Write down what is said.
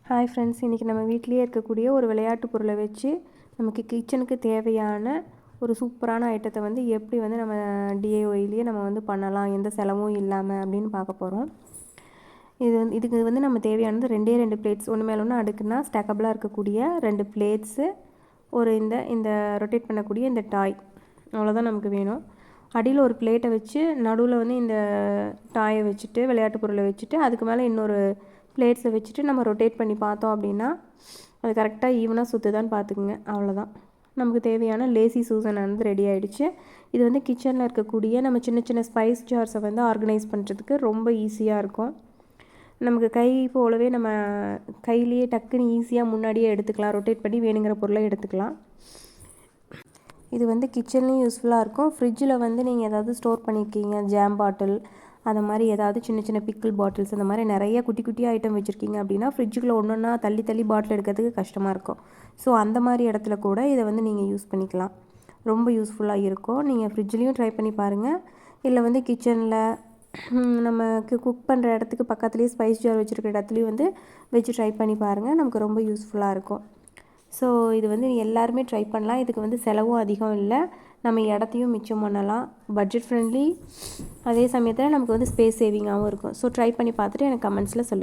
Hi friends, இன்றைக்கி நம்ம வீட்டிலேயே இருக்கக்கூடிய ஒரு விளையாட்டு பொருளை வச்சு நமக்கு கிச்சனுக்கு தேவையான ஒரு சூப்பரான ஐட்டத்தை வந்து எப்படி வந்து நம்ம டிஐஒய்லேயே நம்ம வந்து பண்ணலாம், எந்த செலவும் இல்லாமல் அப்படின்னு பார்க்க போகிறோம். இதுக்கு வந்து நம்ம தேவையானது 2 பிளேட்ஸ், ஒன்று மேலே ஒன்று அடுக்குனா ஸ்டாக்கபிளாக இருக்கக்கூடிய 2 பிளேட்ஸு, ஒரு இந்த ரொட்டேட் பண்ணக்கூடிய இந்த டாய், அவ்வளோதான் நமக்கு வேணும். அடியில் ஒரு பிளேட்டை வச்சு நடுவில் வந்து இந்த டாயை வச்சுட்டு விளையாட்டு பொருளை வச்சுட்டு அதுக்கு மேலே இன்னொரு பிளேட்ஸை வச்சுட்டு நம்ம ரொட்டேட் பண்ணி பார்த்தோம் அப்படின்னா அது கரெக்டாக ஈவனாக சுற்றுதான்னு பார்த்துக்குங்க. அவ்வளோதான், நமக்கு தேவையான லேசி சூசன் வந்து ரெடி ஆகிடுச்சு. இது வந்து கிச்சனில் இருக்கக்கூடிய நம்ம சின்ன சின்ன ஸ்பைஸ் ஜார்ஸை வந்து ஆர்கனைஸ் பண்ணுறதுக்கு ரொம்ப ஈஸியாக இருக்கும். நமக்கு கை போலவே நம்ம கையிலேயே டக்குன்னு ஈஸியாக முன்னாடியே எடுத்துக்கலாம், ரொட்டேட் பண்ணி வேணுங்கிற பொருளை எடுத்துக்கலாம். இது வந்து கிச்சன்லேயும் யூஸ்ஃபுல்லாக இருக்கும். ஃப்ரிட்ஜில் வந்து நீங்கள் ஏதாவது ஸ்டோர் பண்ணியிருக்கீங்க, ஜாம் பாட்டில் அந்த மாதிரி ஏதாவது சின்ன சின்ன பிக்கிள் பாட்டில்ஸ், இந்த மாதிரி நிறைய குட்டி குட்டி ஐட்டம் வச்சுருக்கீங்க அப்படின்னா ஃப்ரிட்ஜுக்குள்ளே ஒன்றா தள்ளி பாட்டில் எடுக்கிறதுக்கு கஷ்டமாக இருக்கும். ஸோ அந்த மாதிரி இடத்துல கூட இதை வந்து நீங்கள் யூஸ் பண்ணிக்கலாம். ரொம்ப யூஸ்ஃபுல்லாக இருக்கும். நீங்கள் ஃப்ரிட்ஜ்லேயும் ட்ரை பண்ணி பாருங்கள், இல்லை வந்து கிச்சனில் நமக்கு குக் பண்ணுற இடத்துக்கு பக்கத்துலேயே ஸ்பைஸ் ஜார் வச்சுருக்கிற இடத்துலையும் வந்து வச்சு ட்ரை பண்ணி பாருங்கள். நமக்கு ரொம்ப யூஸ்ஃபுல்லாக இருக்கும். ஸோ இது வந்து எல்லாருமே ட்ரை பண்ணலாம். இதுக்கு வந்து செலவும் அதிகம் இல்லை, நம்ம இடத்தையும் மிச்சம் பண்ணலாம், பட்ஜெட் ஃப்ரெண்ட்லி, அதே சமயத்தில் நமக்கு வந்து ஸ்பேஸ் சேவிங்காகவும் இருக்கும். ஸோ ட்ரை பண்ணி பார்த்துட்டு எனக்கு கமெண்ட்ஸில் சொல்லுங்கள்.